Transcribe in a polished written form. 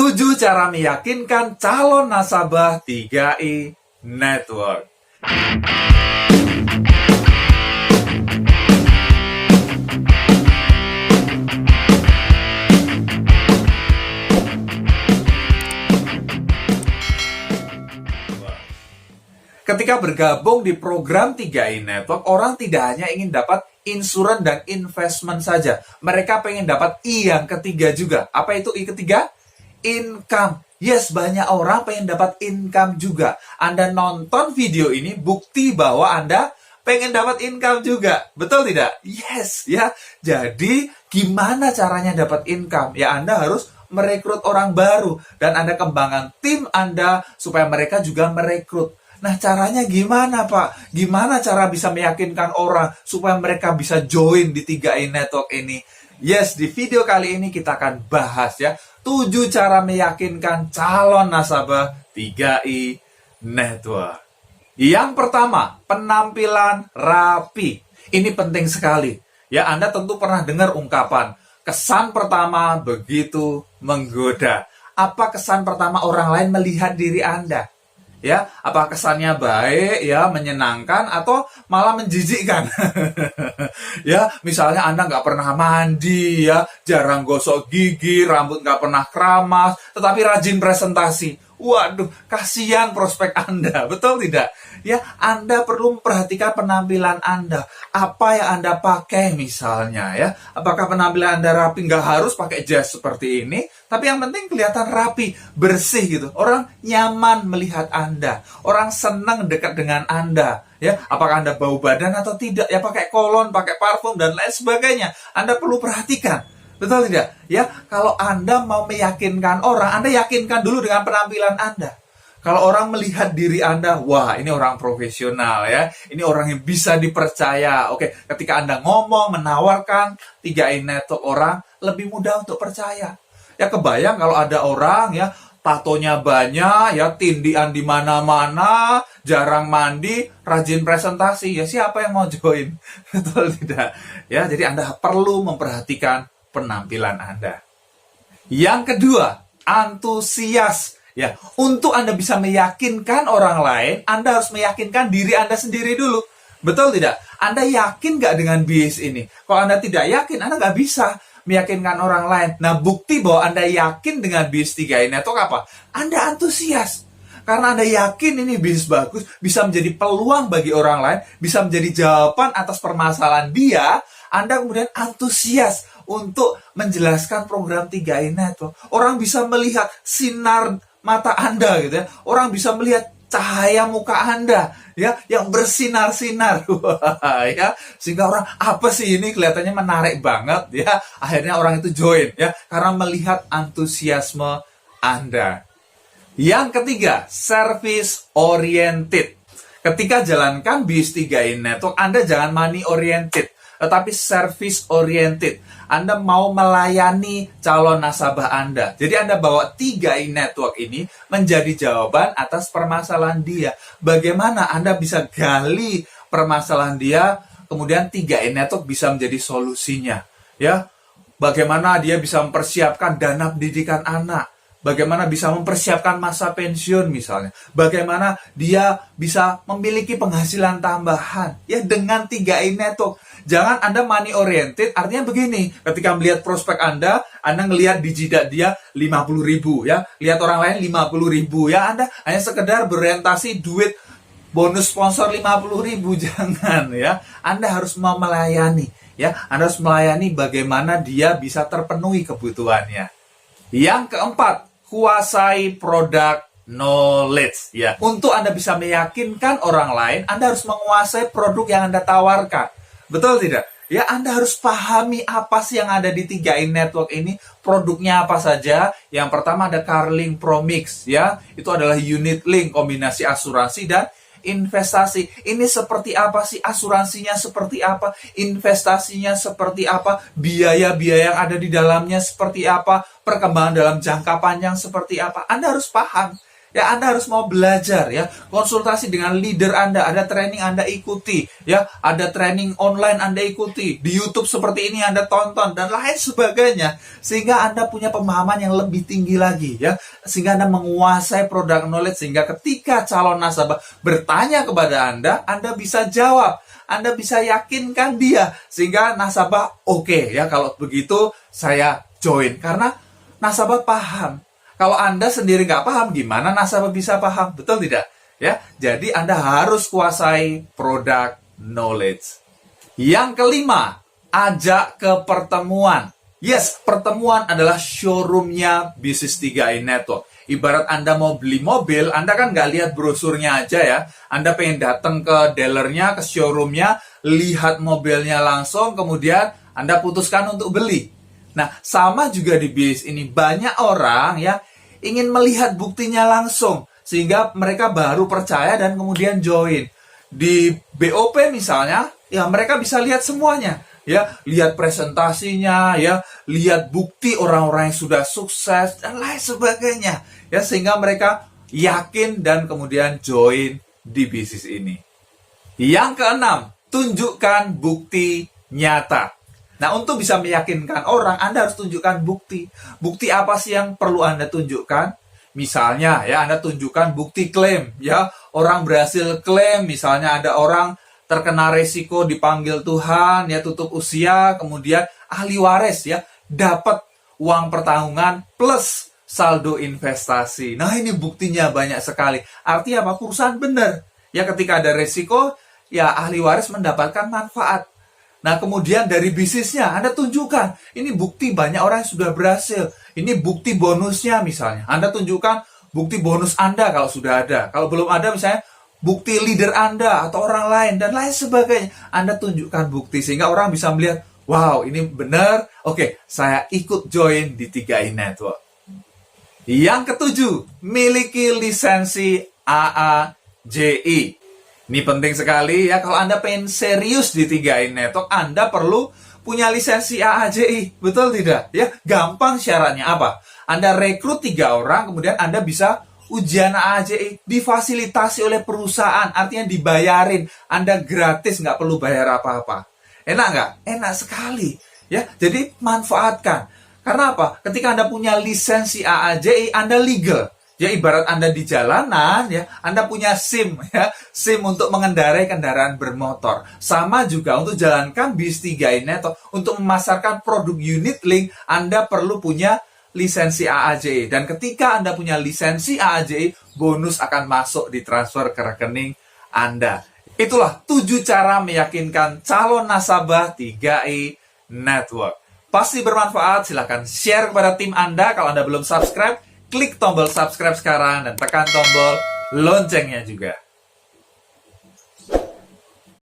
7 cara meyakinkan calon nasabah 3i Network. Ketika bergabung di program 3i Network, orang tidak hanya ingin dapat insurans dan investment saja. Mereka pengen dapat I yang ketiga juga. Apa itu I ketiga? Income. Yes, banyak orang pengen dapat income juga. Anda nonton video ini, bukti bahwa Anda pengen dapat income juga. Betul tidak? Yes, ya. Jadi, gimana caranya dapat income? Ya, Anda harus merekrut orang baru. Dan Anda kembangkan tim Anda supaya mereka juga merekrut. Nah, caranya gimana, Pak? Gimana cara bisa meyakinkan orang supaya mereka bisa join di 3i Network ini? Yes, di video kali ini kita akan bahas ya 7 cara meyakinkan calon nasabah 3i Network. Yang pertama, penampilan rapi. Ini penting sekali. Ya, Anda tentu pernah dengar ungkapan, kesan pertama begitu menggoda. Apa kesan pertama orang lain melihat diri Anda? Ya, apa kesannya baik, ya, menyenangkan, atau malah menjijikkan? Ya, misalnya Anda nggak pernah mandi, ya, jarang gosok gigi, rambut nggak pernah keramas, tetapi rajin presentasi. Waduh, kasihan prospek Anda, betul tidak? Ya, Anda perlu memperhatikan penampilan Anda. Apa yang Anda pakai misalnya, ya. Apakah penampilan Anda rapi? Nggak harus pakai jas seperti ini, tapi yang penting kelihatan rapi, bersih gitu. Orang nyaman melihat Anda. Orang senang dekat dengan Anda. Ya, apakah Anda bau badan atau tidak? Ya, pakai kolon, pakai parfum, dan lain sebagainya. Anda perlu perhatikan. Betul tidak? Ya, kalau Anda mau meyakinkan orang, Anda yakinkan dulu dengan penampilan Anda. Kalau orang melihat diri Anda, wah, ini orang profesional ya. Ini orang yang bisa dipercaya. Oke, ketika Anda ngomong, menawarkan 3i Network, orang lebih mudah untuk percaya. Ya, kebayang kalau ada orang ya, tatonya banyak, ya, tindian di mana-mana, jarang mandi, rajin presentasi. Ya, siapa yang mau join? Betul tidak? Ya, jadi Anda perlu memperhatikan penampilan Anda. Yang kedua, antusias. Ya, untuk Anda bisa meyakinkan orang lain, Anda harus meyakinkan diri Anda sendiri dulu. Betul tidak? Anda yakin nggak dengan bisnis ini? Kalau Anda tidak yakin, Anda nggak bisa meyakinkan orang lain. Nah, bukti bahwa Anda yakin dengan bisnis 3i Network apa? Anda antusias. Karena Anda yakin ini bisnis bagus, bisa menjadi peluang bagi orang lain, bisa menjadi jawaban atas permasalahan dia, Anda kemudian antusias untuk menjelaskan program 3i Network. Orang bisa melihat sinar mata Anda gitu ya. Orang bisa melihat cahaya muka Anda ya yang bersinar-sinar. Ya, sehingga orang, apa sih ini, kelihatannya menarik banget ya. Akhirnya orang itu join ya karena melihat antusiasme Anda. Yang ketiga, service oriented. Ketika jalankan bisnis 3i Network, Anda jangan money oriented, tetapi service oriented. Anda mau melayani calon nasabah Anda. Jadi Anda bawa 3i Network ini menjadi jawaban atas permasalahan dia. Bagaimana Anda bisa gali permasalahan dia, kemudian 3i Network bisa menjadi solusinya. Ya, bagaimana dia bisa mempersiapkan dana pendidikan anak. Bagaimana bisa mempersiapkan masa pensiun misalnya. Bagaimana dia bisa memiliki penghasilan tambahan. Ya, dengan 3i Network. Jangan Anda money oriented, artinya begini. Ketika melihat prospek Anda ngelihat di jidat dia 50.000 ya. Lihat orang lain 50.000 ya. Anda hanya sekedar berorientasi duit bonus sponsor 50.000. Jangan ya. Anda harus mau melayani ya. Anda harus melayani bagaimana dia bisa terpenuhi kebutuhannya. Yang keempat, kuasai produk knowledge ya. Untuk Anda bisa meyakinkan orang lain, Anda harus menguasai produk yang Anda tawarkan. Betul tidak? Ya, Anda harus pahami apa sih yang ada di 3i Network ini, produknya apa saja. Yang pertama ada Carlink Promix ya. Itu adalah unit link, kombinasi asuransi dan investasi. Ini seperti apa sih? Asuransinya seperti apa? Investasinya seperti apa? Biaya-biaya yang ada di dalamnya seperti apa? Perkembangan dalam jangka panjang seperti apa? Anda harus paham. Ya, Anda harus mau belajar ya. Konsultasi dengan leader Anda, ada training Anda ikuti, ya, ada training online Anda ikuti, di YouTube seperti ini Anda tonton dan lain sebagainya, sehingga Anda punya pemahaman yang lebih tinggi lagi ya. Sehingga Anda menguasai product knowledge, sehingga ketika calon nasabah bertanya kepada Anda bisa jawab. Anda bisa yakinkan dia sehingga nasabah oke, ya, kalau begitu saya join karena nasabah paham. Kalau Anda sendiri nggak paham, gimana nasabah bisa paham? Betul tidak? Ya, jadi Anda harus kuasai product knowledge. Yang kelima, ajak ke pertemuan. Yes, pertemuan adalah showroomnya Bisnis 3i Network. Ibarat Anda mau beli mobil, Anda kan nggak lihat brosurnya aja ya. Anda pengen datang ke dealernya, ke showroomnya, lihat mobilnya langsung, kemudian Anda putuskan untuk beli. Nah, sama juga di bisnis ini. Banyak orang ya ingin melihat buktinya langsung, sehingga mereka baru percaya dan kemudian join. Di BOP misalnya, ya mereka bisa lihat semuanya. Ya, lihat presentasinya, ya, lihat bukti orang-orang yang sudah sukses, dan lain sebagainya. Ya, sehingga mereka yakin dan kemudian join di bisnis ini. Yang keenam, tunjukkan bukti nyata. Nah, untuk bisa meyakinkan orang, Anda harus tunjukkan bukti. Bukti apa sih yang perlu Anda tunjukkan? Misalnya, ya, Anda tunjukkan bukti klaim, ya. Orang berhasil klaim, misalnya ada orang terkena resiko dipanggil Tuhan, ya, tutup usia, kemudian ahli waris, ya, dapat uang pertanggungan plus saldo investasi. Nah, ini buktinya banyak sekali. Artinya apa? Perusahaan benar. Ya, ketika ada resiko, ya, ahli waris mendapatkan manfaat. Nah, kemudian dari bisnisnya, Anda tunjukkan. Ini bukti banyak orang yang sudah berhasil. Ini bukti bonusnya misalnya. Anda tunjukkan bukti bonus Anda kalau sudah ada. Kalau belum ada misalnya, bukti leader Anda atau orang lain, dan lain sebagainya. Anda tunjukkan bukti, sehingga orang bisa melihat, wow, ini benar. Oke, saya ikut join di 3i Network. Yang ketujuh, miliki lisensi AAJI. Ini penting sekali ya, kalau Anda pengen serius di 3i Network, Anda perlu punya lisensi AAJI. Betul tidak? Ya, gampang syaratnya apa? Anda rekrut 3 orang, kemudian Anda bisa ujian AAJI, difasilitasi oleh perusahaan, artinya dibayarin. Anda gratis, nggak perlu bayar apa-apa. Enak nggak? Enak sekali. Ya, jadi manfaatkan. Karena apa? Ketika Anda punya lisensi AAJI, Anda legal. Ya, ibarat Anda di jalanan, ya, Anda punya SIM, ya, SIM untuk mengendarai kendaraan bermotor. Sama juga untuk jalankan bisnis 3i Network, untuk memasarkan produk unit link, Anda perlu punya lisensi AAJI. Dan ketika Anda punya lisensi AAJI, bonus akan masuk ditransfer ke rekening Anda. Itulah 7 cara meyakinkan calon nasabah 3i Network. Pasti bermanfaat, silahkan share kepada tim Anda. Kalau Anda belum subscribe, klik tombol subscribe sekarang dan tekan tombol loncengnya juga.